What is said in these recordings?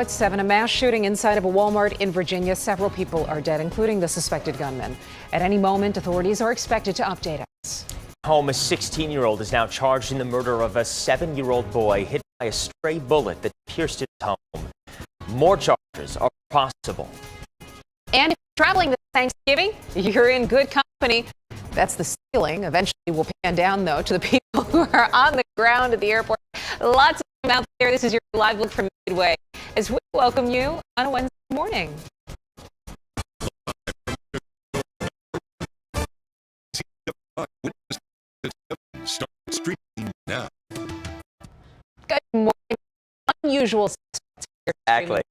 At 7, a mass shooting inside of a Walmart in Virginia. Several people are dead, including the suspected gunman. At any moment, authorities are expected to update us. Home, a 16-year-old is now charged in the murder of a 7-year-old boy hit by a stray bullet that pierced his home. More charges are possible. And if you're traveling this Thanksgiving, you're in good company. That's the ceiling. Eventually, we'll pan down, though, to the people who are on the ground at the airport. Lots of them out there. This is your live look from Midway as we welcome you on a Wednesday morning. Start streaming now. Good morning. Unusual Exactly.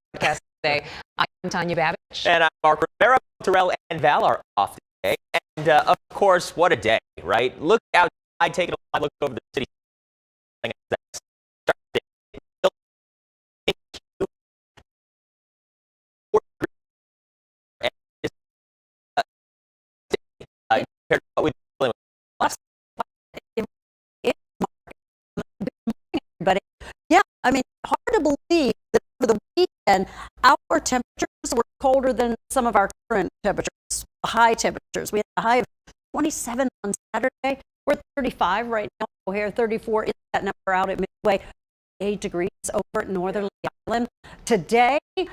today. I'm Tanya Babich. And I'm Mark Rivera. Terrell and Val are off today. And of course, what a day, right? Look outside, taking a look over the city. Everybody. Yeah, I mean, hard to believe that over the weekend, our temperatures were colder than some of our current temperatures, high temperatures. We had a high of 27 on Saturday. We're at 35 right now. O'Hare 34 is that number out at Midway. 8 degrees over at Northern Island. Today, yeah,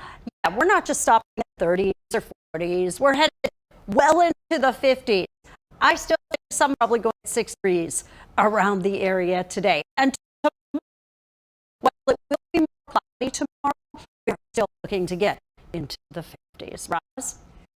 we're not just stopping at 30s or 40s. We're headed well into the 50s. I still think some probably going 6 degrees around the area today. And well, it will be more cloudy tomorrow. We're still looking to get into the 50s. Roz?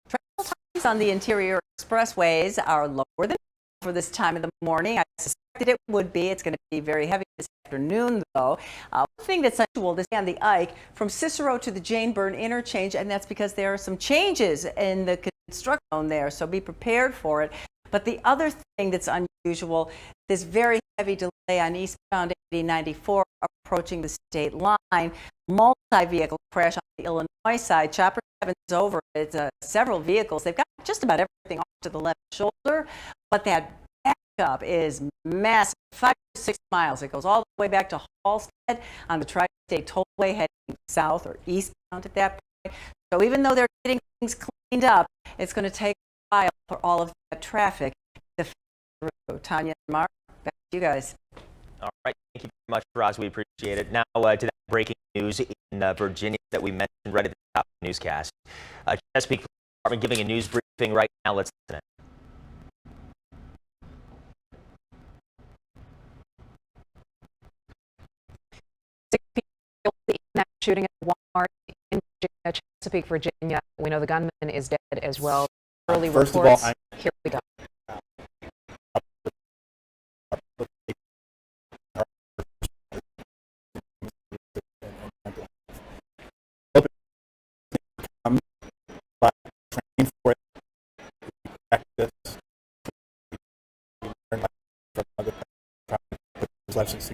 Travel times on the interior expressways are lower than for this time of the morning. I suspected it would be. It's going to be very heavy this afternoon, though. One thing that's unusual is on the Ike from Cicero to the Jane Byrne interchange, and that's because there are some changes in the construction zone there, so be prepared for it. But the other thing that's unusual, this very heavy delay on eastbound 8094 approaching the state line. Multi-vehicle crash on the Illinois side. Chopper 7 is over. It's several vehicles. They've got just about everything off to the left shoulder, but that backup is massive. 5 to 6 miles. It goes all the way back to Halstead on the Tri-State Tollway heading south or eastbound at that point. So even though they're getting things cleaned up, it's going to take a while for all of that traffic to fit through. Tanya and Mark, back to you guys. All right. Thank you very much, Roz. We appreciate it. Now to that breaking news in Virginia that we mentioned right at the top of the newscast. Chesapeake Police Department giving a news briefing right now. Let's listen. Shooting at Walmart in Chesapeake, Virginia. We know the gunman is dead as well. Early First reports. of all, here we go. Lessons,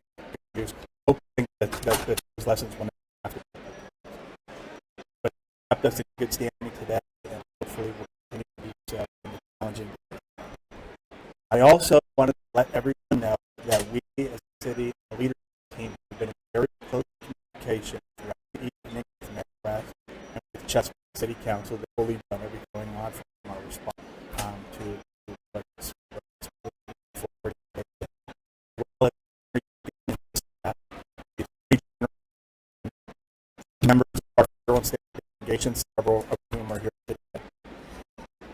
hoping that those lessons will not have to. But that does a good standing today, and hopefully we'll continue to be challenging. I also wanted to let everyone know that we, as a city, the leadership team, have been in very close communication throughout the evening with Mayor West and with Chesapeake City Council that fully know everything going on from our response to what's forward. Members of our federal and state delegations, several of whom are here today.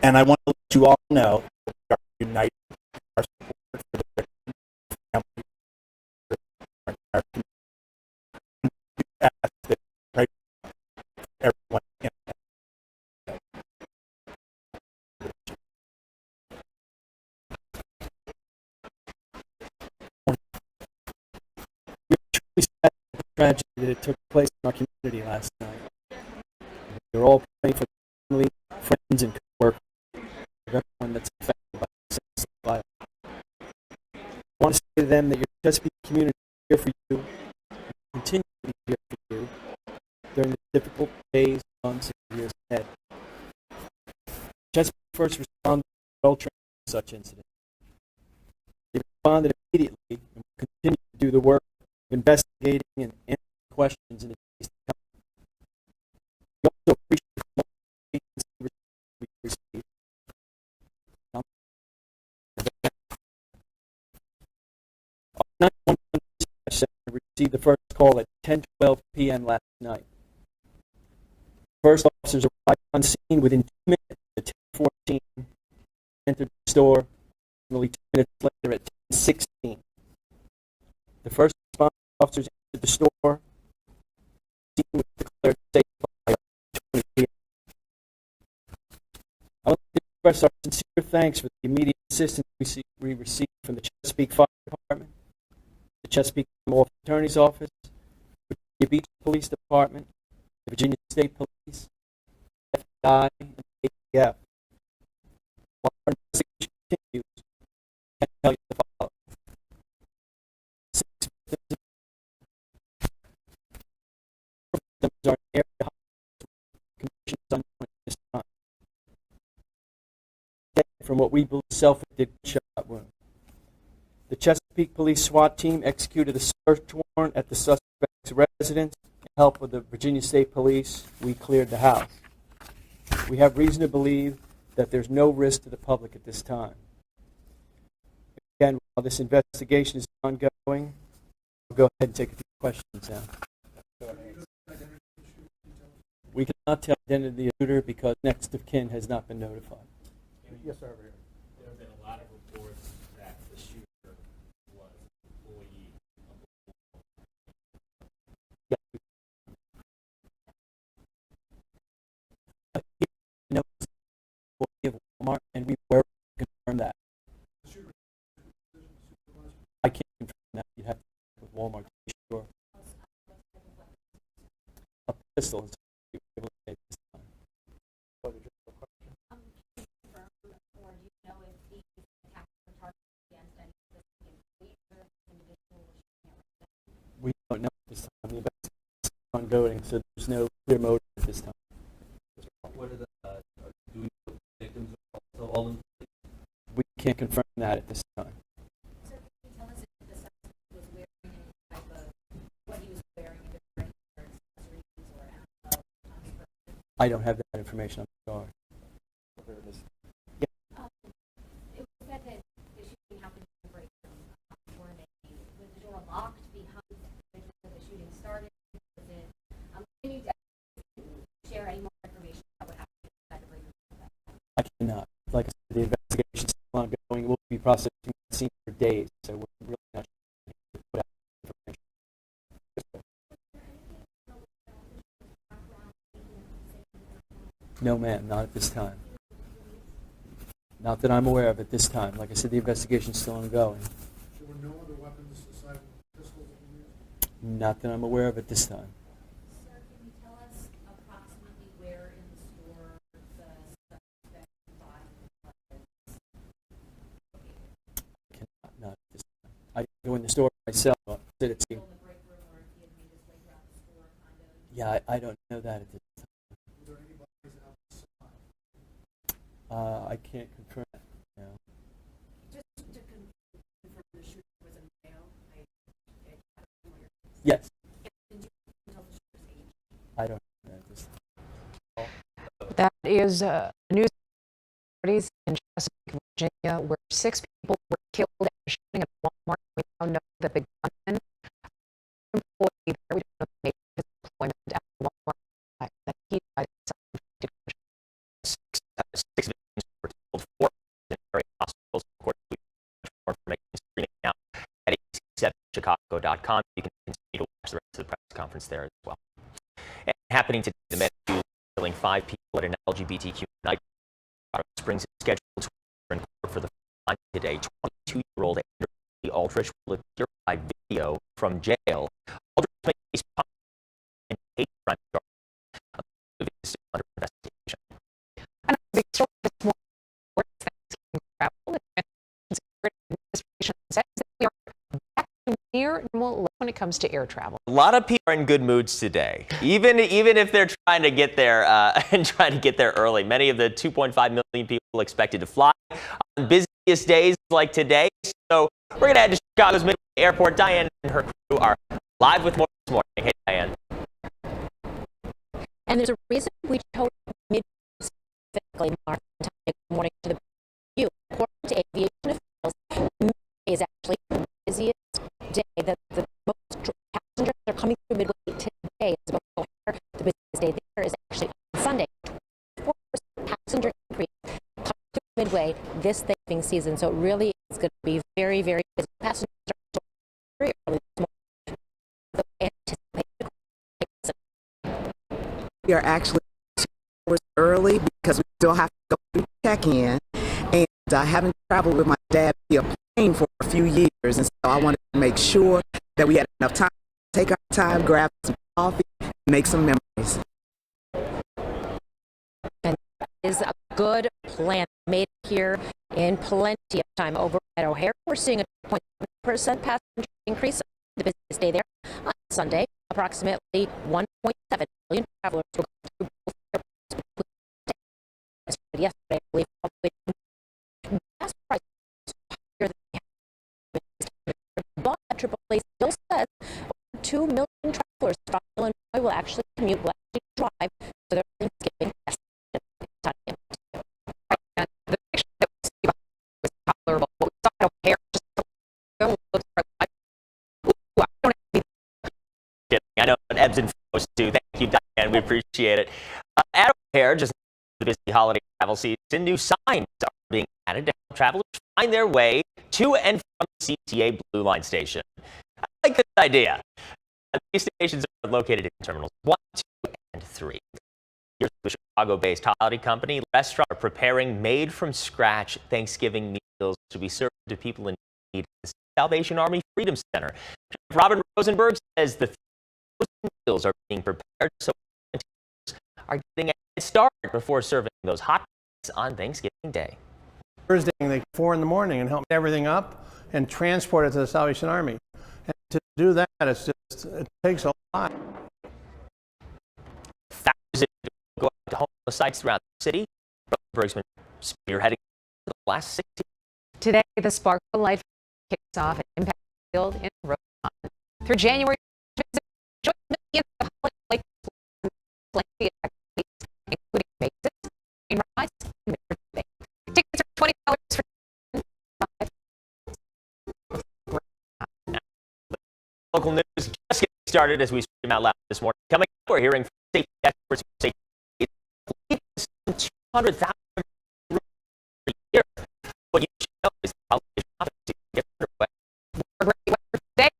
And I want to let you all know that we are united in our support for the victims, families, our entire community. We ask that you pray for everyone in that. We are truly sad for the tragedy that took place in our community last night. We're all praying for family, friends, and coworkers, for everyone that's affected by the sense of violence. I want to say to them that your Chesapeake community is here for you, and continue to be here for you during the difficult days, months, and years ahead. Chesapeake first responded well trained to such incidents. They responded immediately and will continue to do the work of investigating and answering questions in the days to come. received the first call at 10:12 p.m. last night. First officers arrived on scene within 2 minutes at 10:14, entered the store, nearly 2 minutes later at 10:16. The first response officers entered the store. The scene was declared safe by 20 p.m. I want to express our sincere thanks for the immediate assistance we received from the Chesapeake Fire Department, the Chesapeake Attorney's Office, the Virginia Beach Police Department, the Virginia State Police, FBI, and the ATF. While our investigation continues, I can tell you the following. 6 victims are in area hospitals with conditions unknown at this time. Dead from what we believe self-inflicted gunshot wound. The Chesapeake Police SWAT team executed a search warrant at the suspect's residence. With the help of the Virginia State Police, we cleared the house. We have reason to believe that there's no risk to the public at this time. Again, while this investigation is ongoing, I'll go ahead and take a few questions now. We cannot tell the identity of the shooter because next of kin has not been notified. Yes, sir. Over here. There have been a lot of reports that the shooter was an employee of Yeah. He knows the employee of Walmart, and we were to confirm that. I can't confirm that. You'd have to check with Walmart to be sure. A pistol is what we were able to say this time. We don't know at this time. The investigation is ongoing, so there's no clear motive at this time. What are the do we know if the victims are also all in? We can't confirm that at this time. So can you tell us if the suspect was wearing any type of what he was wearing, if it was wearing accessories or ammo on his person? I don't have that information. I'm sorry. It was said that the shooting happened in the break room. Was the door locked behind the individual that the shooting started? Was it? Can you share any more information about what happened inside the break room? I cannot. Like I said, the investigation is still ongoing. We'll be processing the scene for days, so we're really not sure to put out information. No, ma'am, not at this time. Not that I'm aware of at this time. Like I said, the investigation is still ongoing. There were no other weapons aside from pistols that were used? Not that I'm aware of at this time. Sir, can you tell us approximately where in the store the suspect's body was located? I cannot, not at this time. I go in the store myself. I sit at In the break room, or if he had made his way throughout the store, kind of? Yeah, I don't know that at this time. Were there any bodies outside? I can't confirm that. No. Just to confirm the shooter was a male, I don't know your Yes, Did you tell the shooter's age? I don't know that at this time. That is news authorities in Chesapeake, Virginia, where 6 people were killed after shooting at Walmart. We now know that the gunman, employee there, we don't know the nature of his employment at Walmart, that he died of self-inflicted gunshot. 6 victims were told 4 in area hospitals. Of course, we have more information streaming now at ABC7chicago.com. You can continue to watch the rest of the press conference there as well. And happening today, the men accused of killing 5 people at an LGBTQ night. Colorado Springs is scheduled to appear in court for the first time today. 22-year-old Andrew Aldrich will appear by video from jail. Aldrich may face and hate crime charges. The video is still under investigation. And a big story this morning, Thanksgiving travel. The administration says that we are back to near normal when it comes to air travel. A lot of people are in good moods today, even if they're trying to get there and trying to get there early. Many of the 2.5 million people expected to fly on busiest days like today. So we're going to head to Chicago's Midway Airport. Diane and her crew are live with more this morning. Hey, Diane. And there's a reason we chose mid specifically March morning to the view. According to aviation officials, May is actually the busiest day, the most day there is actually on Sunday. 4% passenger increase coming to Midway this Thanksgiving season. So it really is going to be very, very busy. Passengers are very early this morning. So anticipate we are actually 2 hours early because we still have to go through check-in, and I haven't traveled with my dad via plane for a few years, and so I wanted to make sure that we had enough time to take our time, grab some coffee, and make some memories. And that is a good plan made here in plenty of time. Over at O'Hare, we're seeing a 2.7% passenger increase. The busiest day there on Sunday. Approximately 1.7 million travelers will go through both airports. Yesterday, I believe, gas prices higher than they have. But AAA still says 2 million travelers from Illinois will actually commute, will actually drive to their Thanksgiving destination. The picture that we see behind was tolerable. What we saw at O'Hare just I know it ebbs and flows too. Thank you, Diane. We appreciate it. At O'Hare, just the busy holiday travel season, new signs are being added to help travelers find their way to and from the CTA Blue Line station. I like this idea. These stations are located in terminals 1, 2, and 3. Here's the Chicago-based holiday company. Restaurants are preparing made-from-scratch Thanksgiving meals to be served to people in need at the Salvation Army Freedom Center. Robin Rosenberg says the meals are being prepared so are getting a head start before serving those hot meals on Thanksgiving Day. Thursday, like 4 in the morning, and help everything up and transport it to the Salvation Army. And to do that, it takes a lot. Thousands go out to homeless sites throughout the city. Rosenberg's been spearheading for the last 60 years. Today, the Sparkle Light kicks off at Impact Field in Rosemont. Through January, join millions of holiday lights, plenty of activities, including bases, train rides, and Day. Tickets are $20 for Local news just getting started as we stream out loud this morning. Coming up, we're hearing from safety experts who say it's 200,000 per year. What you should know is how to get underway. More great weather today.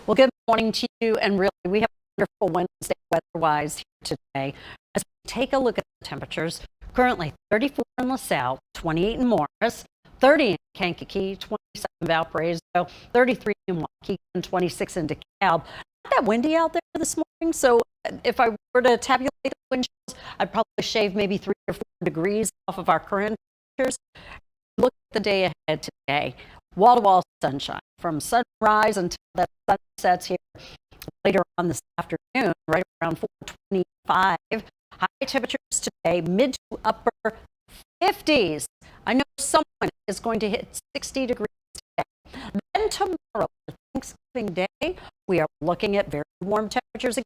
Well, good morning to you, and really, we have a wonderful Wednesday weather-wise here today. As we take a look at the temperatures, currently 34 in LaSalle, 28 in Morris, 30 in Kankakee, 27 in Valparaiso, 33 in Waukegan, and 26 in DeKalb. Not that windy out there this morning, so if I were to tabulate the wind chills, I'd probably shave maybe 3 or 4 degrees off of our current temperatures. Look at the day ahead today. Wall-to-wall sunshine from sunrise until that sun sets here later on this afternoon, right around 4:25. High temperatures today, mid to upper 50s. I know someone is going to hit 60 degrees tomorrow, Thanksgiving Day, we are looking at very warm temperatures again.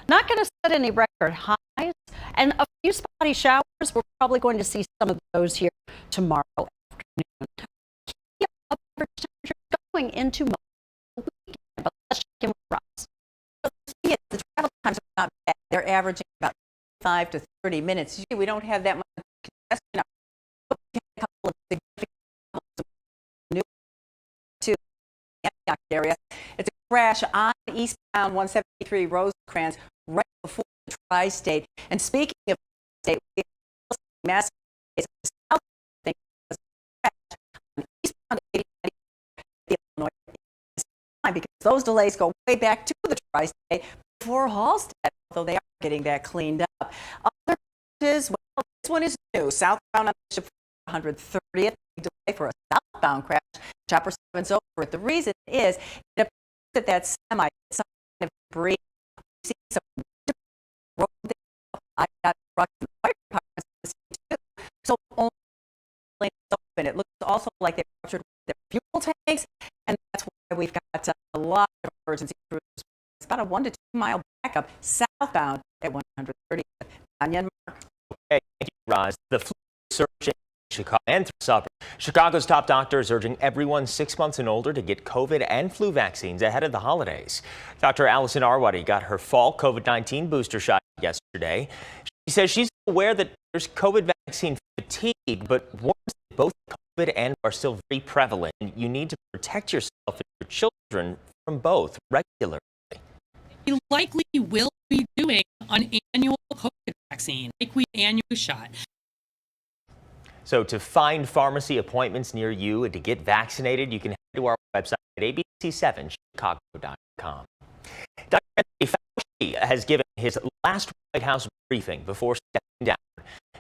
Not going to set any record highs, and a few spotty showers. We're probably going to see some of those here tomorrow afternoon. Keep up average temperatures going into the weekend, but let's check in with Ross. The travel times are not bad. They're averaging about 5 to 30 minutes. Usually we don't have that much congestion. A couple of significant new to the Antioch area. It's a crash on eastbound 173 Rosecrans right before the Tri-State. And speaking of state, we have mass south thing on eastbound 80 Illinois because those delays go way back to the Tri-State before Halstead, although they are getting that cleaned up. Other crashes, well, this one is new. Southbound on Bishop 130th, delay for a southbound crash. Chopper 7's over it. The reason is it appears that semi hit some kind of debris. You see some road I got from the fire department too. So only lane is open. It looks also like they ruptured their fuel tanks, and that's why we've got a lot of emergency crews. It's about a 1 to 2 mile backup southbound at 130th. Anya and Mark. Okay, thank you, Roz. The flu surge in Chicago and through summer. Chicago's top doctors urging everyone 6 months and older to get COVID and flu vaccines ahead of the holidays. Dr. Allison Arwady got her fall COVID-19 booster shot yesterday. She says she's aware that there's COVID vaccine fatigue, but warns that both COVID and are still very prevalent. You need to protect yourself and your children from both regularly. We likely will be doing an annual COVID vaccine, like we annual shot. So to find pharmacy appointments near you and to get vaccinated, you can head to our website at ABC7Chicago.com. Dr. Anthony Fauci has given his last White House briefing before stepping down.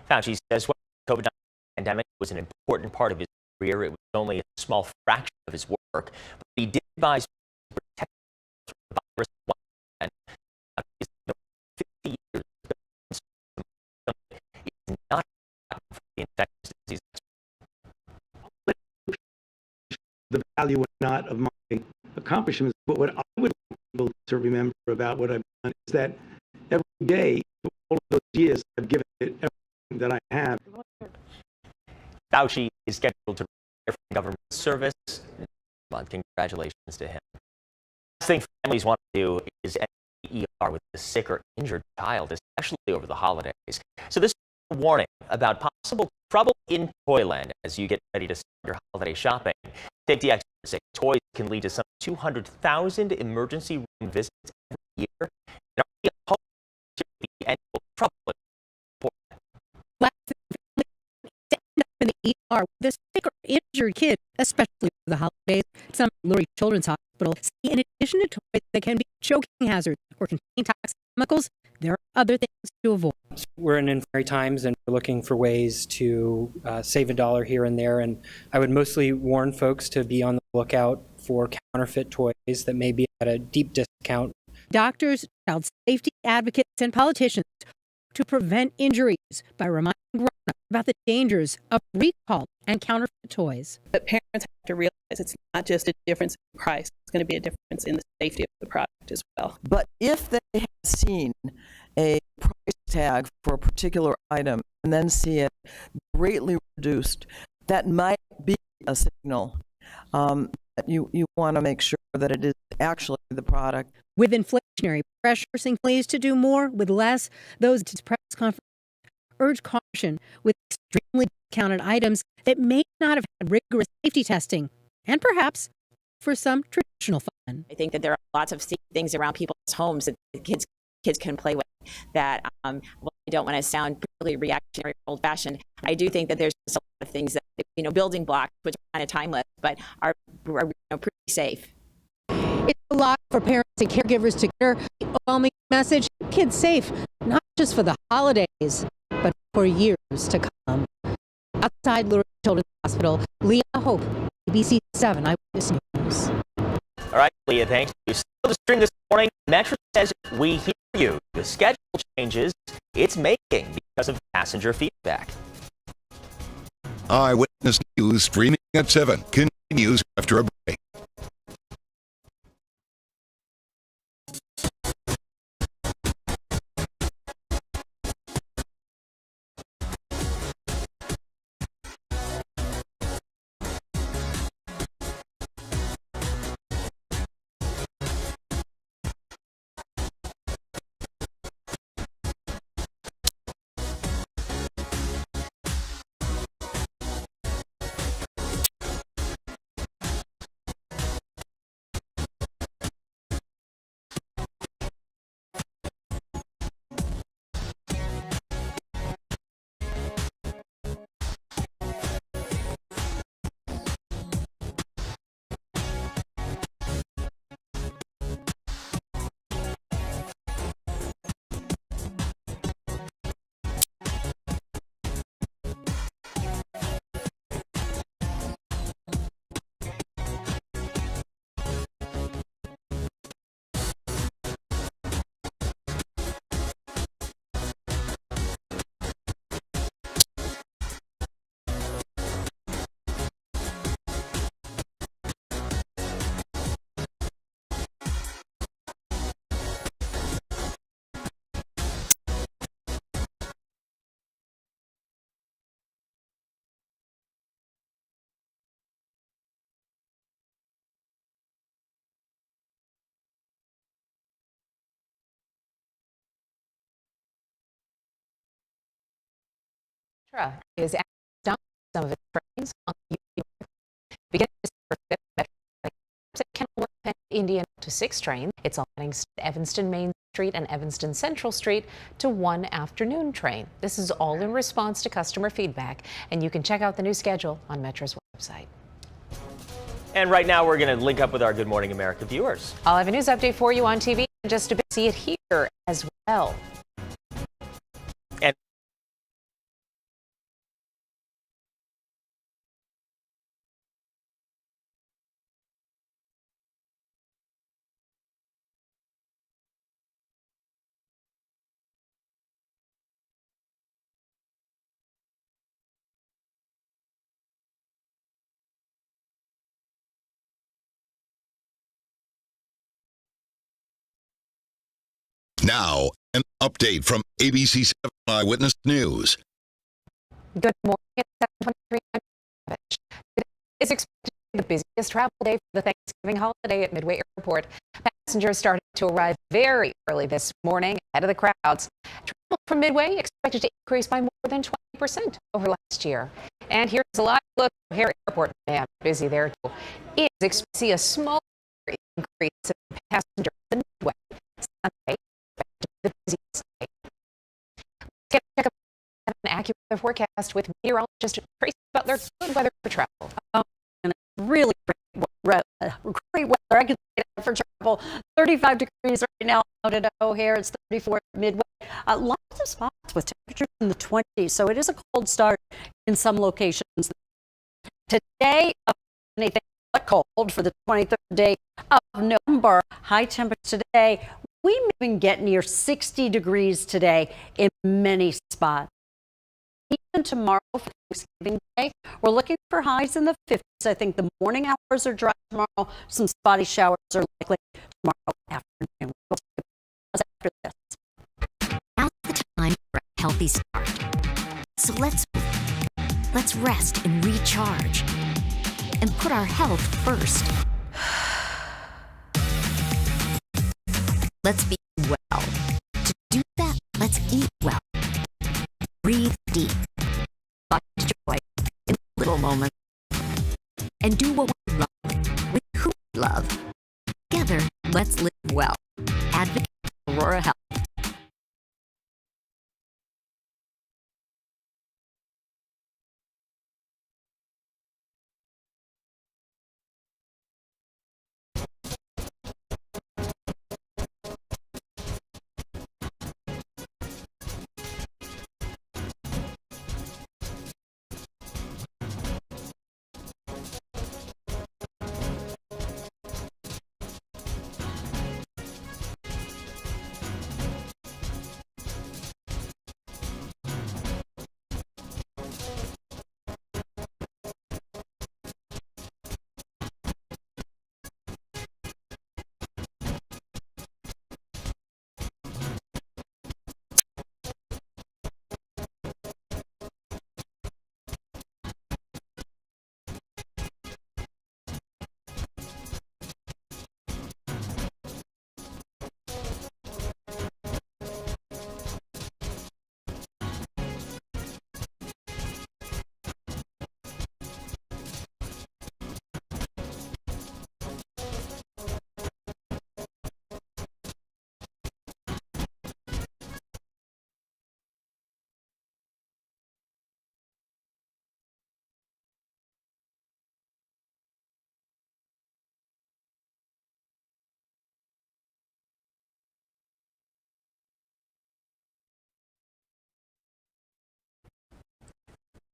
Fauci says the COVID-19 pandemic was an important part of his career. It was only a small fraction of his work, but he did advise people to protect from the virus. And 50 years ago, it's not for the infectious disease. The value or not of my accomplishments, but what I would like people to remember about what I've done is that every day, for all of those years, I've given it everything that I have. Fauci is scheduled to retire from government service. Congratulations to him. Last thing families want to do is enter the ER with a sick or injured child, especially over the holidays. So this is a warning about possible trouble in Toyland as you get ready to start your holiday shopping. Safety experts say toys can lead to some 200,000 emergency room visits every year. And are we hoping to the annual trouble report? Stand up in the ER with a sick or injured kid, especially for the holidays. Some Lurie Children's Hospital say in addition to toys that can be choking hazards or contain toxic chemicals, there are other things to avoid. We're in inflationary times and we're looking for ways to save a dollar here and there. And I would mostly warn folks to be on the lookout for counterfeit toys that may be at a deep discount. Doctors, child safety advocates, and politicians to prevent injuries by reminding grown-ups about the dangers of recall and counterfeit toys. But parents have to realize it's not just a difference in price. It's going to be a difference in the safety of the product as well. But if they have seen a price tag for a particular item and then see it greatly reduced, that might be a signal that you want to make sure that it is actually the product. With inflationary pressures and pleased to do more with less, those press conferences urge caution with extremely discounted items that may not have had rigorous safety testing and perhaps for some traditional fun. I think that there are lots of things around people's homes that kids can play with that well, I don't want to sound particularly reactionary or old-fashioned. I do think that there's a lot of things that, building blocks, which are kind of timeless, but are pretty safe. It's a lot for parents and caregivers to hear the overwhelming message, kids safe, not just for the holidays, but for years to come. Outside Lurie Children's Hospital, Leah Hope, ABC7 Eyewitness News. All right, Leah, thank you. Still the stream this morning, Metro says we hear you. The schedule changes it's making because of passenger feedback. Eyewitness News streaming at 7 continues after a break. Metra is stopping some of its trains on the UP. Beginning December 5th, Metra Kenilworth and Indiana to 6 trains. It's aligning Evanston Main Street and Evanston Central Street to 1 afternoon train. This is all in response to customer feedback, and you can check out the new schedule on Metra's website. And right now we're going to link up with our Good Morning America viewers. I'll have a news update for you on TV in just a bit. See it here as well. And Now, an update from ABC7 Eyewitness News. Good morning. It's 7:23. It's expected to be the busiest travel day for the Thanksgiving holiday at Midway Airport. Passengers started to arrive very early this morning ahead of the crowds. Travel from Midway expected to increase by more than 20% over last year. And here's a live look at O'Hare Airport. Man, busy there too. It is expected to see a small increase in passengers at Midway Sunday. The busiest day. Let's get a check of an accurate weather forecast with meteorologist Tracy Butler. Good weather for travel. Oh, and really great weather. I can say that for travel. 35 degrees right now out at O'Hare. It's 34 at Midway. Lots of spots with temperatures in the 20s, so it is a cold start in some locations. Today, anything but cold for the 23rd day of November. High temperatures today. We may even get near 60 degrees today in many spots. Even tomorrow for Thanksgiving Day, we're looking for highs in the 50s. I think the morning hours are dry tomorrow. Some spotty showers are likely tomorrow afternoon. We'll take a pause after this. Now's the time for a healthy start. So let's rest and recharge and put our health first. Let's be well. To do that, let's eat well. Breathe deep. Find joy in little moments. And do what we love with who we love. Together, let's live well. Advocate for Aurora Health.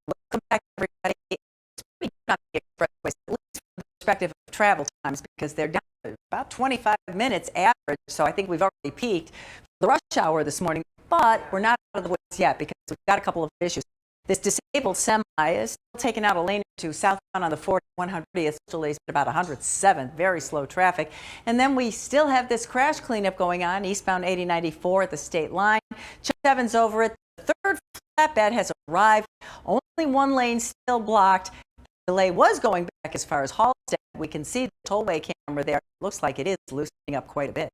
Welcome back, everybody. It's pretty good on the expressways, at least from the perspective of travel times, because they're down to about 25 minutes average. So I think we've already peaked for the rush hour this morning, but we're not out of the woods yet because we've got a couple of issues. This disabled semi is still taking out a lane or two southbound on the 4100th, delays at about 107, very slow traffic. And then we still have this crash cleanup going on eastbound 8094 at the state line. Chuck 7's over it. The third flatbed has arrived. Only one lane still blocked. The delay was going back as far as Halstead. We can see the tollway camera there. Looks like it is loosening up quite a bit.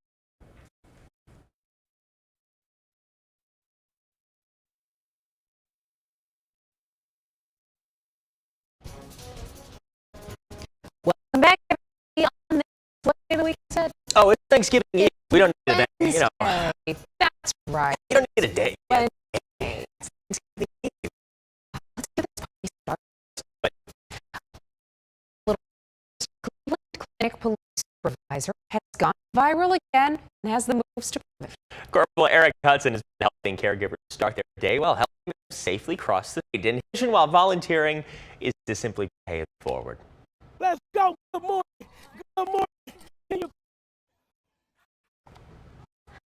Thanksgiving Eve. We don't need a day, you know. That's right. You don't need a day. It's Thanksgiving Eve. Let's get this party started. Cleveland Clinic police supervisor has gone viral again and has the moves to prove it. Corporal Eric Hudson has been helping caregivers start their day while helping them safely cross the street. And his mission while volunteering is to simply pay it forward. Let's go. Good morning. Good morning.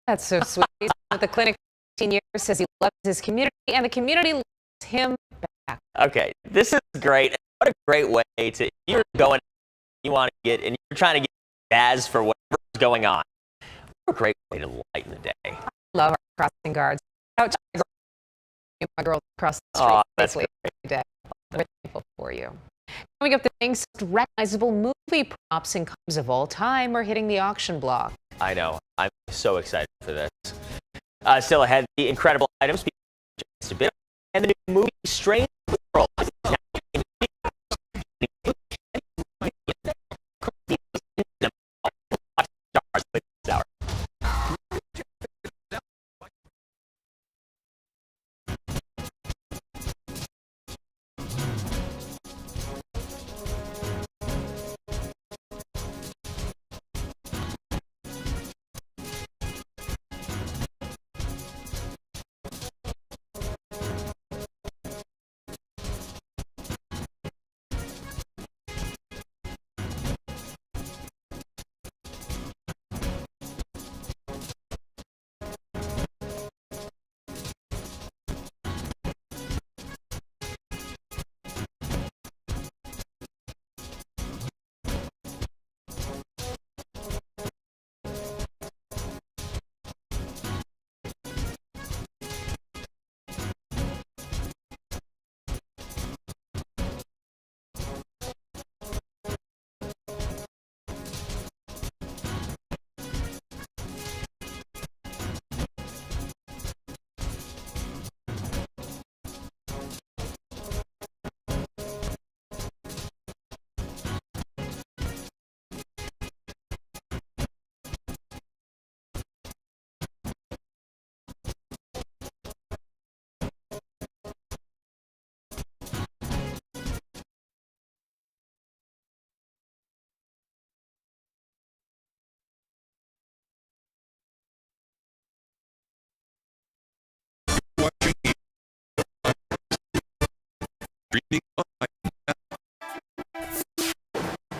That's so sweet. He's been with the clinic for 15 years, says he loves his community, and the community loves him back. Okay, this is great. What a great way to, you're going, you want to get, and you're trying to get jazz for whatever's going on. What a great way to lighten the day. I love our crossing guards. Out to my girls across the street. Oh, that's great. Every day. We're thankful for you. Coming up, the most recognizable movie props and comes of all time are hitting the auction block. I know. I'm so excited for this. Still ahead, the incredible items just a bit, and the new movie Strange World.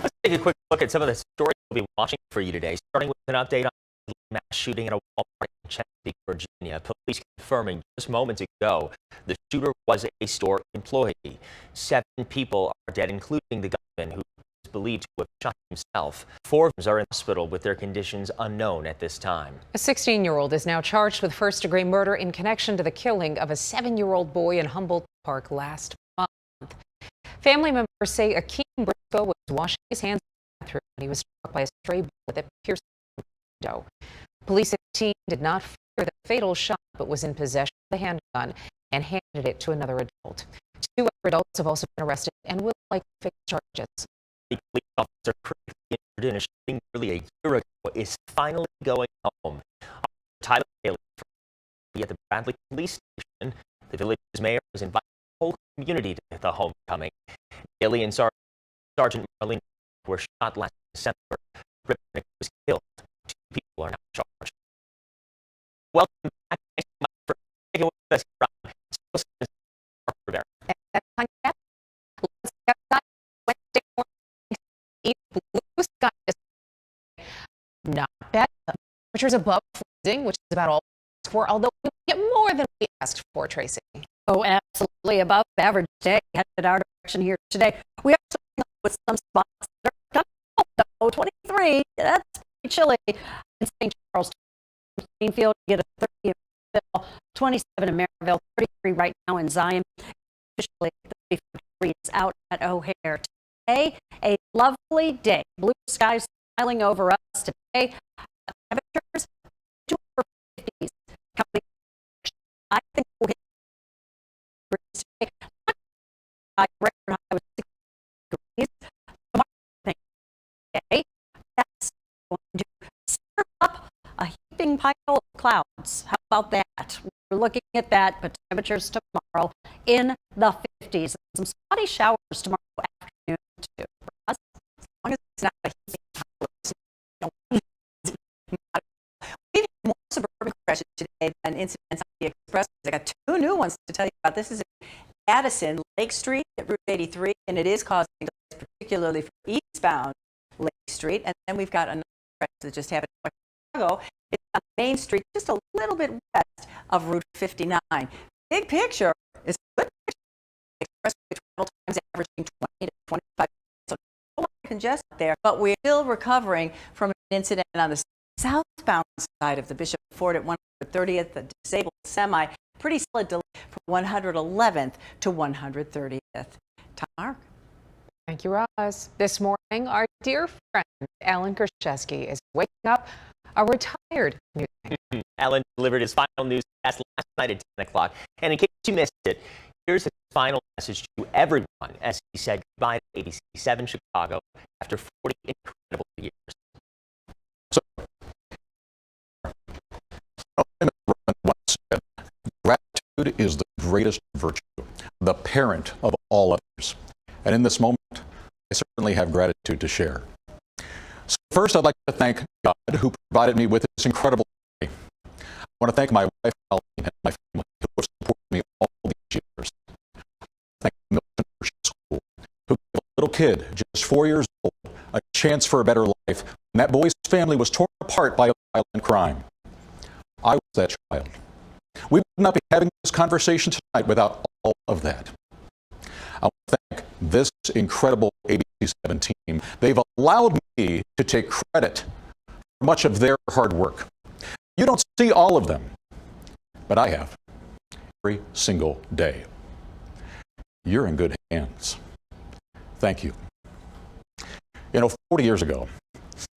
Let's take a quick look at some of the stories we'll be watching for you today, starting with an update on the mass shooting at a Walmart in Chesapeake, Virginia. Police confirming just moments ago the shooter was a store employee. 7 people are dead, including the gunman who is believed to have shot himself. 4 victims are in the hospital with their conditions unknown at this time. A 16-year-old is now charged with first-degree murder in connection to the killing of a 7-year-old boy in Humboldt Park last month. Family members say Akeem Briscoe was washing his hands in the bathroom when he was struck by a stray bullet that pierced the window. Police say the teen did not fire the fatal shot but was in possession of the handgun and handed it to another adult. 2 other adults have also been arrested and will likely face charges. The police officer critically injured in a shooting nearly a year ago is finally going home. Tyler Haley at the Bradley Police Station, the village's mayor was invited the whole community to the homecoming. Haley and Sergeant Marlene were shot last December. Ripnick was killed. 2 people are now charged. Welcome back. Thanks so much for taking with us from Rivera. Not bad. Temperatures above freezing, which is about all for, although we get more than we asked for, Tracy. Oh, absolutely. Above average day headed our direction here today. We are starting up with some spots that are kind of 23. That's pretty chilly in St. Charles. Greenfield, you get a 30 in Bill, 27 in Maryville, 33 right now in Zion. Officially 34 degrees out at O'Hare. Today, a lovely day. Blue skies smiling over us today. Temperatures to over 50s. I think we'll hit record high was 6 degrees. Tomorrow, that's going to survive looking pile of clouds. How about that? We're looking at that, but temperatures tomorrow in the 50s. Some spotty showers tomorrow afternoon, too. As long as it's not a heat. We've had more suburban crashes today than incidents on the express. I got two new ones to tell you about. This is in Addison, Lake Street at Route 83, and it is causing delays, particularly for eastbound Lake Street. And then we've got another crash that just happened in Chicago. It's on Main Street, just a little bit west of Route 59. Big picture is good. Expressway travel times averaging 20 to 25. So a lot of congestion there, but we're still recovering from an incident on the southbound side of the Bishop Ford at 130th, the disabled semi. Pretty solid delay from 111th to 130th. Tom Mark. Thank you, Roz. This morning, our dear friend Alan Krasheski is waking up a retired news anchor. Alan delivered his final newscast last night at 10 o'clock. And in case you missed it, here's his final message to everyone as he said goodbye to ABC7 Chicago after 40 incredible years. So, once said, gratitude is the greatest virtue, the parent of all others. And in this moment, I certainly have gratitude to share. So first, I'd like to thank God, who provided me with this incredible day. I want to thank my wife, Colleen, and my family, who have supported me all these years. Thank Milton School, who gave a little kid, just 4 years old, a chance for a better life, and that boy's family was torn apart by violent crime. I was that child. We would not be having this conversation tonight without all of that. I want to thank this incredible ABC7 team. They've allowed me to take credit for much of their hard work. You don't see all of them, but I have every single day. You're in good hands. Thank you. You know, 40 years ago,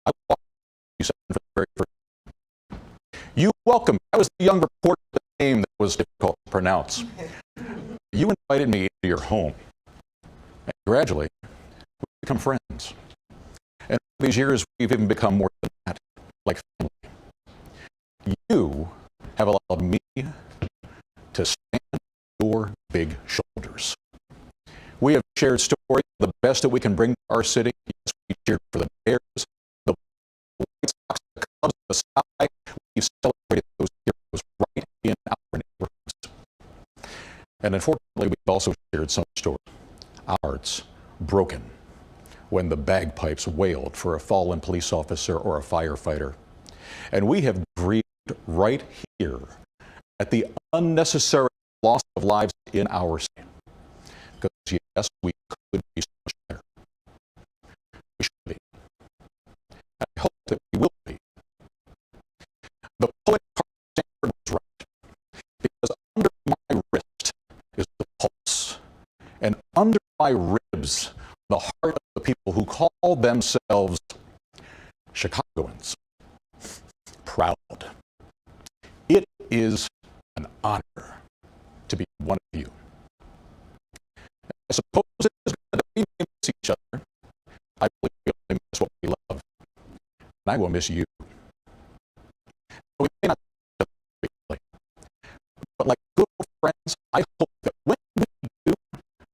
I walked ABC7 for the very first time. You welcomed. I was the young reporter with a name that was difficult to pronounce. You invited me into your home. And gradually, we've become friends. And over these years, we've even become more than that, like family. You have allowed me to stand on your big shoulders. We have shared stories of the best that we can bring to our city. Yes, we cheered for the Bears, the White Sox, the Cubs, the Sky. We've celebrated those heroes right in our neighborhoods. And unfortunately, we've also shared some stories. Our hearts broken when the bagpipes wailed for a fallen police officer or a firefighter. And we have grieved right here at the unnecessary loss of lives in our city. Because yes, we could be so much better. We should be. I hope that we will be. The poet Stanford was right. Because under my wrist is the pulse. And under my ribs, the heart of the people who call themselves Chicagoans. Proud. It is an honor to be one of you. I suppose it is good that we may miss each other. I believe we only miss what we love. And I will miss you. We may not quickly, but like good old friends, I hope that when we do,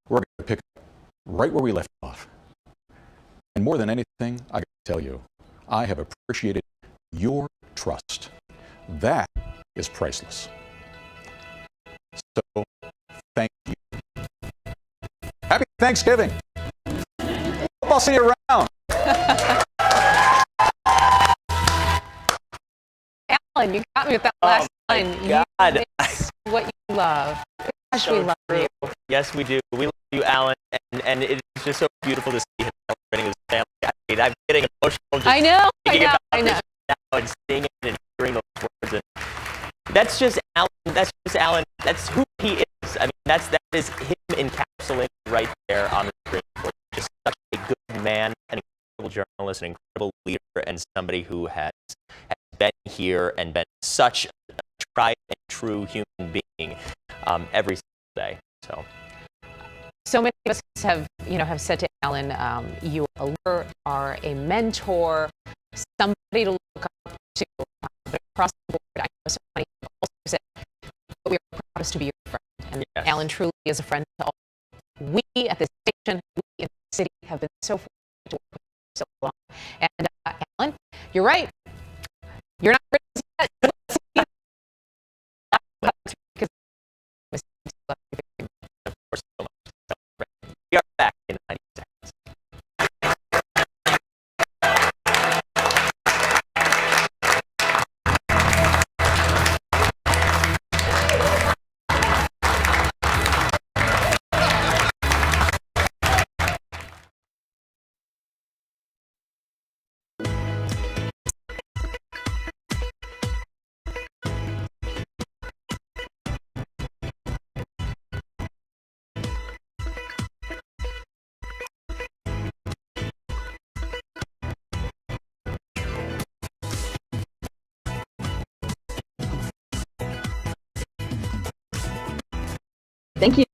we're going to pick up right where we left off. And more than anything, I got to tell you, I have appreciated your trust. That is priceless. So, thank you. Happy Thanksgiving. Hope I'll see you around. Alan, you got me with that last line. God. It's what you love. Gosh, we love you. Yes, we do. We love you, Alan, and it's just so beautiful to see him celebrating his family. I'm getting emotional just thinking about this now and seeing it and hearing those words. And that's just Alan. That's who he is. I mean, that is him encapsulated right there on the screen. Just such a good man, an incredible journalist, an incredible leader, and somebody who has been here and been such a tried and true human being every single day. So many of us have said to Alan, you are a mentor, somebody to look up to. across the board. I know so many people also said, but we are proudest to be your friend. And Yes. Alan truly is a friend to all. We at this station, we in the city have been so fortunate to work with you for so long. And Alan, you're right. You're not ready yet. We are back in 90 seconds. Thank you.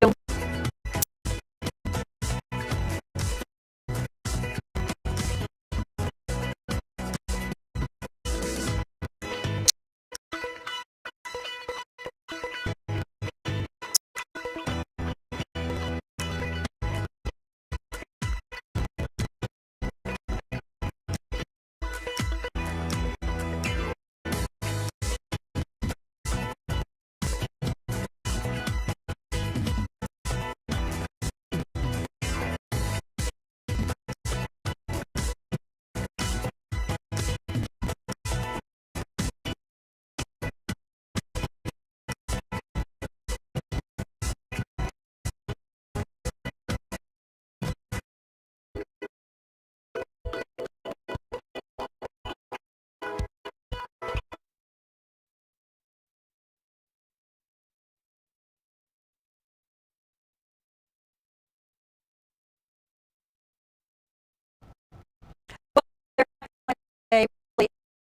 Really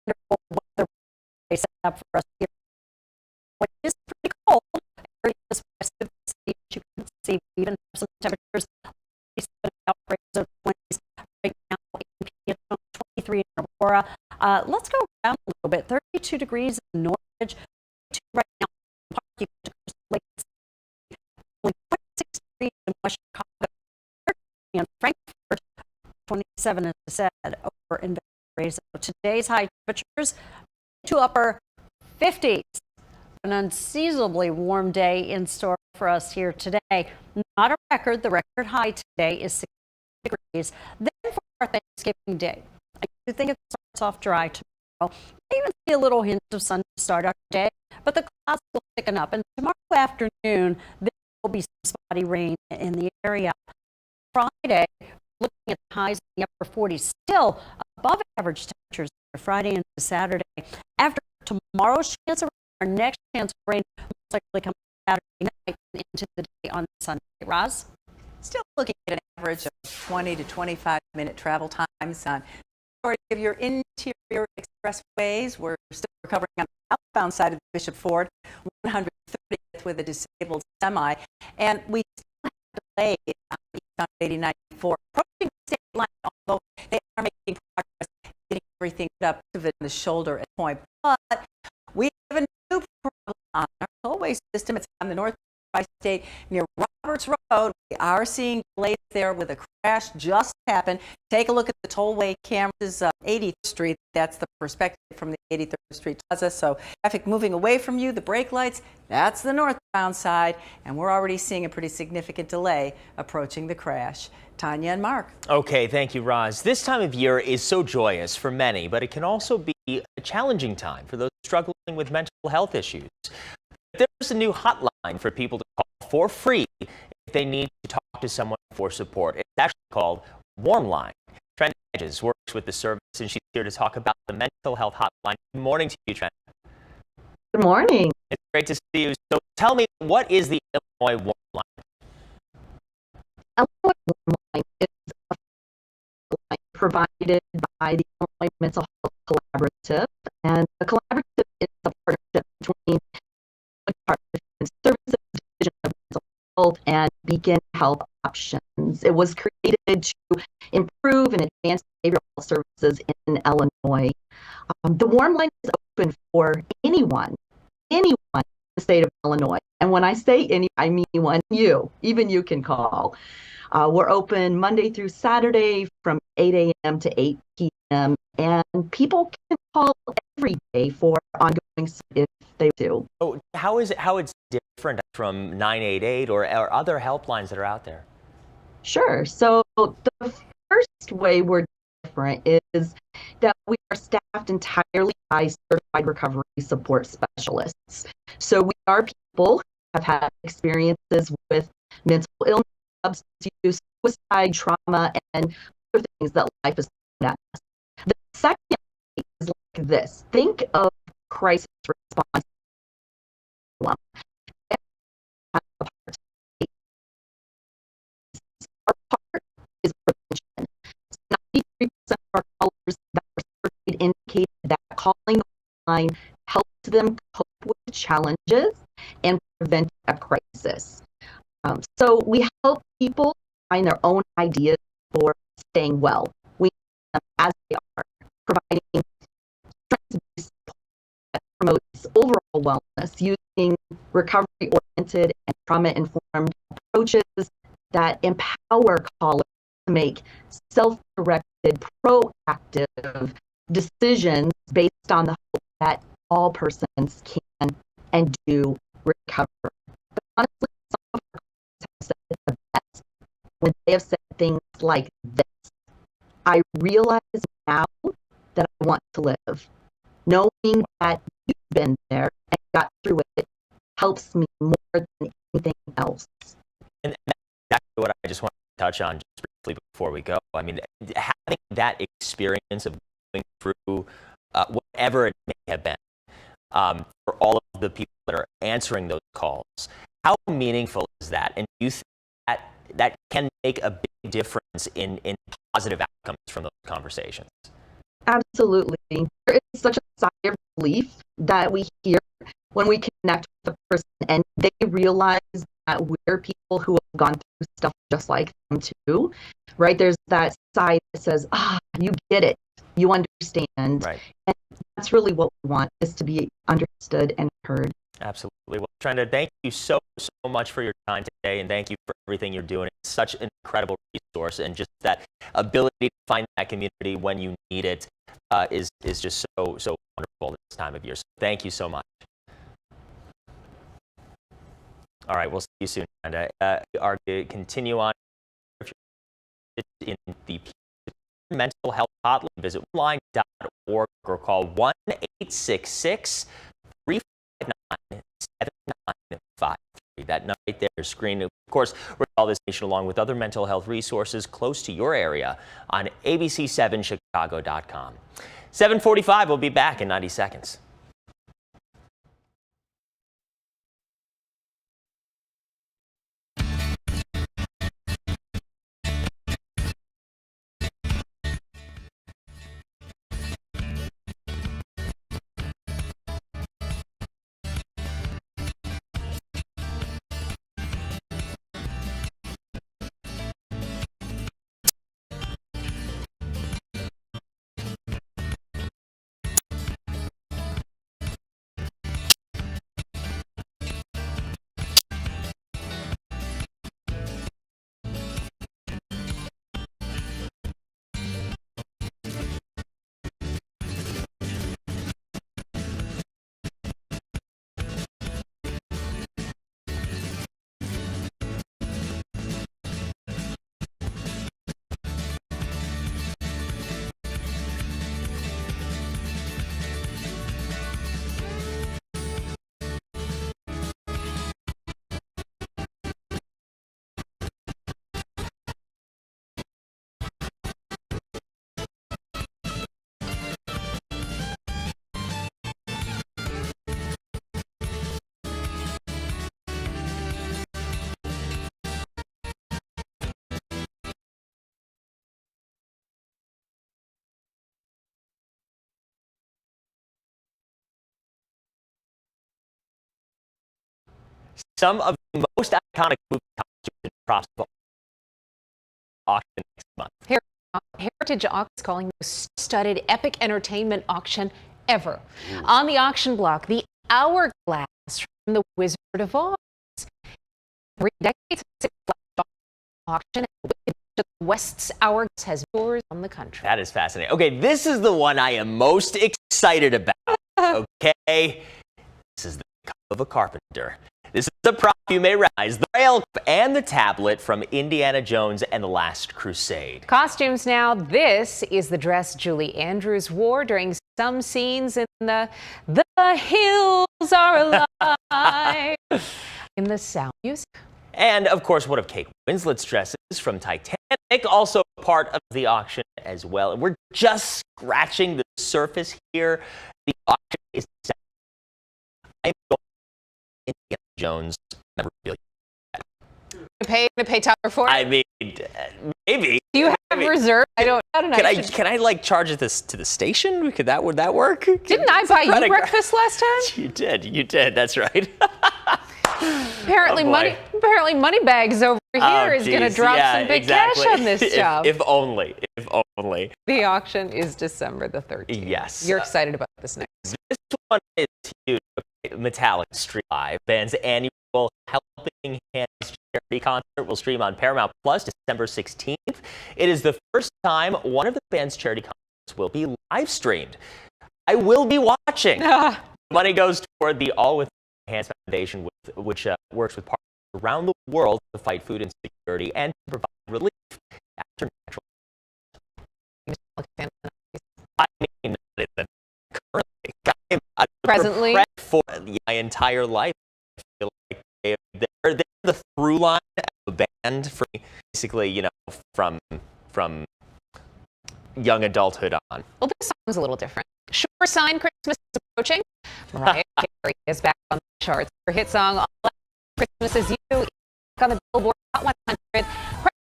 wonderful weather they set up for us here. It is pretty cold. Areas west of the city, you can see we even have some temperatures. 20s right now. 23 in Aurora. Let's go around a little bit. 32 degrees in Norwich. 22 right now in Park. You can Lake City. Only 26 degrees in West Chicago. 30 in Frankfurt. 27, as I said, over in Valparaiso. Today's high temperatures to upper 50s. An unseasonably warm day in store for us here today. Not a record. The record high today is 60 degrees. Then for our Thanksgiving Day, I do think it starts off dry tomorrow. I even see a little hint of sun to start our day, but the clouds will thicken up. And tomorrow afternoon, there will be some spotty rain in the area. Friday, looking at highs in the upper 40s, still above average temperatures for Friday into Saturday. After tomorrow's chance of rain, our next chance of rain most likely comes Saturday night and into the day on Sunday. Roz? Still looking at an average of 20 to 25 minute travel times on the majority of your interior expressways. We're still recovering on the outbound side of Bishop Ford, 130th with a disabled semi, and we still have delays on the eastbound 8094 approaching the state line, although they are making progress getting everything up to the shoulder at point. But we have a new problem on our tollway system. It's on the north state near Roberts Road. We are seeing delays there with a crash just happened. Take a look at the tollway cameras, 80th Street. That's the perspective from the 83rd Street Plaza. So traffic moving away from you, the brake lights, that's the northbound side. And we're already seeing a pretty significant delay approaching the crash. Tanya and Mark. Okay, thank you, Roz. This time of year is so joyous for many, but it can also be a challenging time for those struggling with mental health issues. There's a new hotline for people to call for free if they need to talk to someone for support. It's actually called Warm Line. Trent Hedges works with the service, and she's here to talk about the mental health hotline. Good morning to you, Trent. Good morning. It's great to see you. So tell me, what is the Illinois Warm Line? Illinois Warm Line is a line provided by the Illinois Mental Health Collaborative, and the collaborative is a partnership between the Department of Services Division of Mental Health and Beacon Health Options. It was created to improve and advance behavioral services in Illinois. The Warm Line is open for anyone in the state of Illinois. And when I say any, I mean even you can call. We're open Monday through Saturday from 8 a.m. to 8 p.m. And people can call every day for ongoing if they do. Oh, how it's different from 988 or other helplines that are out there? Sure. So the first way we're different is that we are staffed entirely by certified recovery support specialists. So we are people who have had experiences with mental illness, substance use, suicide, trauma, and other things that life has thrown at us. The second is like this. Think of crisis response. Our part is prevention. 93% of our callers that were surveyed indicated that calling the line helped them cope with challenges and prevent a crisis. So we help people find their own ideas for staying well. We meet them as they are, providing strength-based support that promotes overall wellness using recovery-oriented and trauma-informed approaches that empower callers to make self-directed, proactive decisions based on the hope that all persons can and do recover. But honestly, some of our callers have said the best when they have said things like this: I realize now that I want to live. Knowing that you've been there and got through it helps me more than anything else. And that's exactly what I just want to touch on just briefly before we go. I mean, having that experience of going through whatever it may have been, for all of the people that are answering those calls, how meaningful is that? And do you think that can make a big difference in positive outcomes from those conversations? Absolutely. There is such a sigh of relief that we hear when we connect with the person and they realize that we're people who have gone through stuff just like them too, right? There's that side that says, you get it, you understand. Right. And that's really what we want, is to be understood and heard. Absolutely. Well, Trenda, thank you so much for your time today, and thank you for everything you're doing. It's such an incredible resource, and just that ability to find that community when you need it is just so wonderful this time of year. So thank you so much. All right, we'll see you soon, Trenda. We are to continue on in the mental health hotline. Visit line.org or call 1-866-359-7953. That number right there, screen. Of course, we're all this nation along with other mental health resources close to your area on ABC7Chicago.com. 7:45. We'll be back in 90 seconds. Some of the most iconic movie costumes in props auction next month. Heritage Auction is calling the studded epic entertainment auction ever. On the auction block, the hourglass from the Wizard of Oz. 3 decades of auction, the West's hourglass has yours on the country. That is fascinating. Okay, this is the one I am most excited about. Okay, this is the cup of a carpenter. This is the prop you may recognize, the rail cup and the tablet from Indiana Jones and the Last Crusade. Costumes now. This is the dress Julie Andrews wore during some scenes in The Hills Are Alive in The Sound music. And of course, one of Kate Winslet's dresses from Titanic, also part of the auction as well. And we're just scratching the surface here. The auction is I'm going Indiana Jones memorabilia. Gonna pay Tyler for it? I mean, maybe. Do you have reserve? I don't know. Can I like charge it this to the station? Would that work? Didn't I buy you breakfast last time? You did. That's right. Apparently, Moneybags over here is going to drop some big cash on this stuff. If only. The auction is December the 13th. Yes. You're excited about this next. This one is huge. Metallic Street Live, band's annual Helping Hands charity concert will stream on Paramount Plus December 16th. It is the first time one of the band's charity concerts will be live streamed. I will be watching. Money goes toward the All With Hands Foundation, which works with partners around the world to fight food insecurity and to provide relief after natural. I mean, currently, presently, for my entire life, I feel like they're the through line of a band for me, basically, from young adulthood on. Well, this song's a little different. Sure sign Christmas is approaching. Mariah Carey is back on the charts. Her hit song, All Christmas Is You, on the Billboard Hot 100,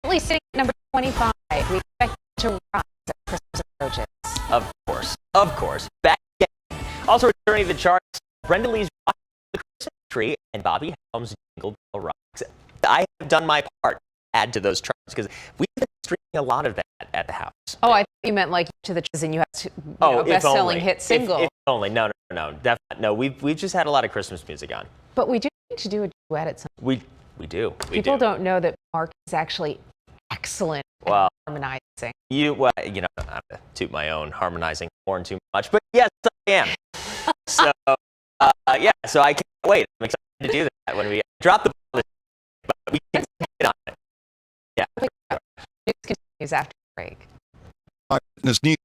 presently sitting at number 25. We expect it to rise as Christmas approaches. Of course. Back again. Also returning to the charts, Brenda Lee's Rock the Christmas Tree and Bobby Helms' Jingle Bell Rocks. I have done my part to add to those charts because we've been streaming a lot of that at the house. Oh, I thought you meant like to the and you have to, best-selling hit single. If only. No, definitely. No, we've just had a lot of Christmas music on. But we do need to do a duet at some point. We do. People don't know that Mark is actually excellent at harmonizing. I don't toot my own harmonizing horn too much, but yes, I am. So, so I can't wait. I'm excited to do that when we drop the ball, but we can hit on it. Yeah. News continues after the break. Eyewitness News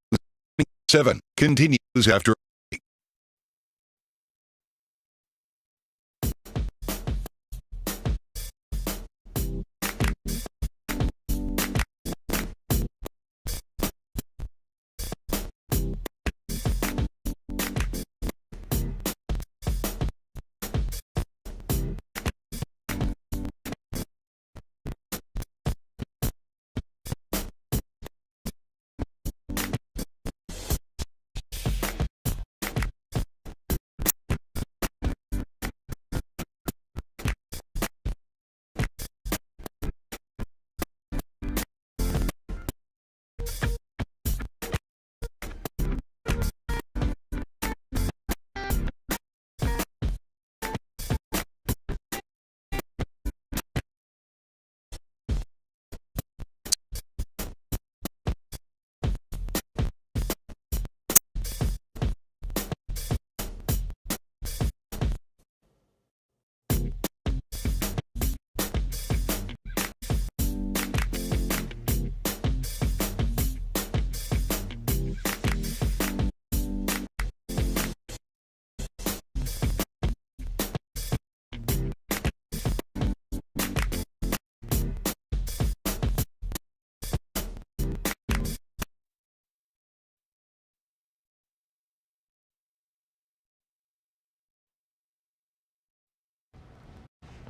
7 continues after a break.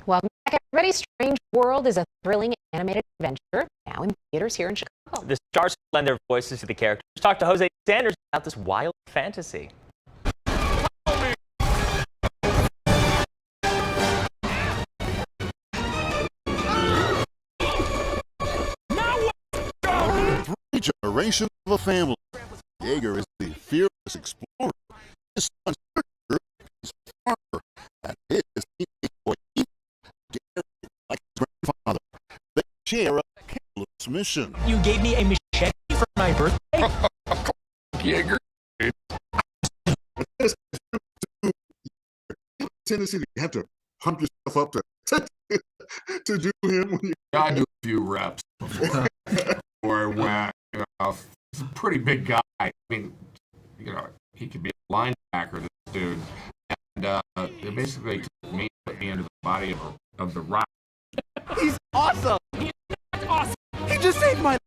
Welcome back, everybody. Strange World is a thrilling animated adventure now in theaters here in Chicago. The stars lend their voices to the characters. Talk to Jose Sanders about this wild fantasy. Generation of a family. Jaeger is the fearless explorer His son Serger is a farmer, and his teenage boy Ethan, like his grandfather, they share a careless mission. You gave me a machete for my birthday? Jaeger. Tendency to have to pump yourself up to do him when you. I do a few reps before I whack. You know, he's a pretty big guy. I mean, you know, he could be a linebacker, this dude. And they basically took me, put me into the body of the rock. He's awesome. He's awesome. He just saved my life.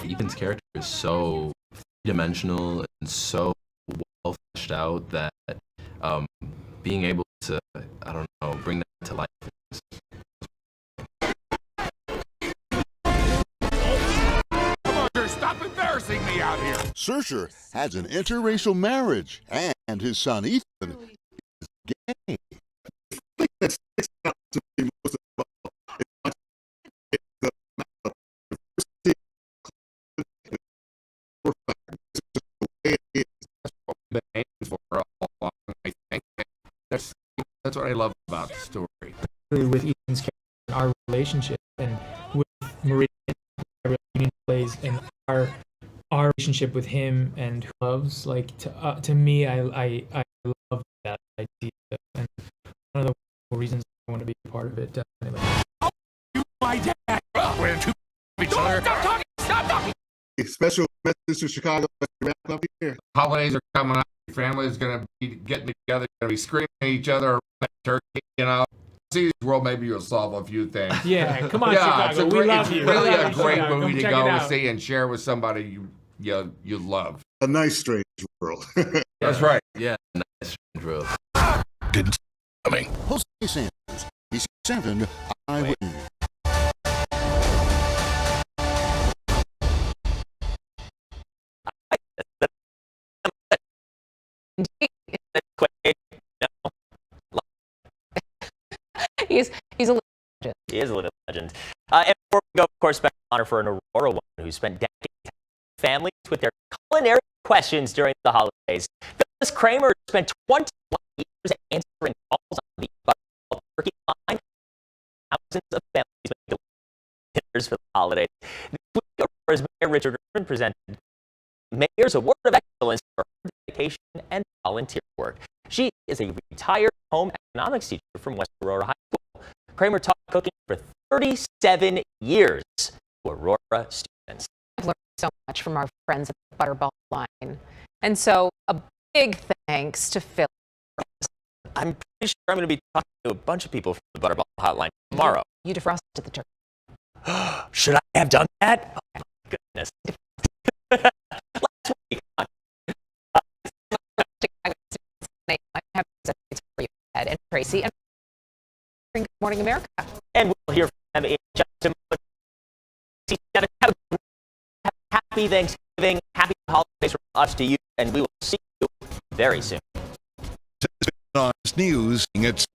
Ethan's character is so three-dimensional and so well fleshed out that being able to, I don't know, bring that to life. Come on, Serger, stop embarrassing me out here. Serger has an interracial marriage, and his son Ethan is gay. The thing that sticks out to me most of all is the I think that's what I love about the story. With Ethan's character, our relationship, and with Maria, plays, and our relationship with him and who loves, like to me, I love that idea, and one of the reasons I want to be a part of it, definitely. You, my dad. We're two each other. Stop talking! Stop talking! Special message to Chicago. Wrap up here. Holidays are coming up. Your family's gonna be getting together. Gonna be screaming at each other. Turkey, you know. See this world, maybe you'll solve a few things. Yeah, come on, yeah, Chicago. We love you. It's really a great Chicago. movie to Come go check it and out. see and share with somebody you love. A nice strange world. That's right. Yeah, nice world. Didn't coming. Jose Sanders, ABC7 Eyewitness. He's a legend. He is a living legend. And before we go, of course, special honor for an Aurora woman who spent decades helping families with their culinary questions during the holidays. Phyllis Kramer spent 21 years answering calls on the Butterball Turkey line. Thousands of families make dinners for the holidays. This week, Aurora's Mayor Richard Irvin presented Mayor's Award of Excellence for her dedication and volunteer work. She is a retired home economics teacher from West Aurora High School. Kramer taught cooking for 37 years to Aurora students. I've learned so much from our friends at the Butterball line. And so a big thanks to Phil. I'm pretty sure I'm going to be talking to a bunch of people from the Butterball hotline tomorrow. You defrosted the turkey. Should I have done that? Oh, my goodness. Last week, I have for you, Ed and Tracy, and Good Morning America. And we'll hear from them in just a moment. Have a happy Thanksgiving, happy holidays from us to you, and we will see you very soon. News. It's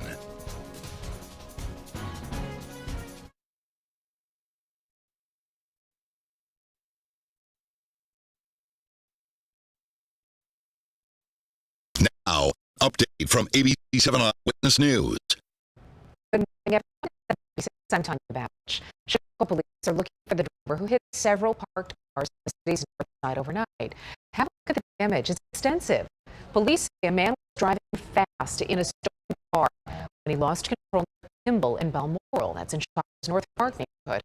now update from ABC7 Eyewitness News. Good morning, everyone. I'm Tanya Babich. Chicago police are looking for the driver who hit several parked cars in the city's north side overnight. Have a look at the damage. It's extensive. Police say a man was driving fast in a stolen car when he lost control near Kimball in Balmoral. That's in Chicago's North Park neighborhood.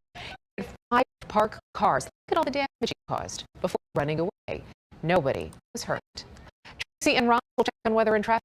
He had 5 parked cars. Look at all the damage he caused before running away. Nobody was hurt. Tracy and Ron will check on weather and traffic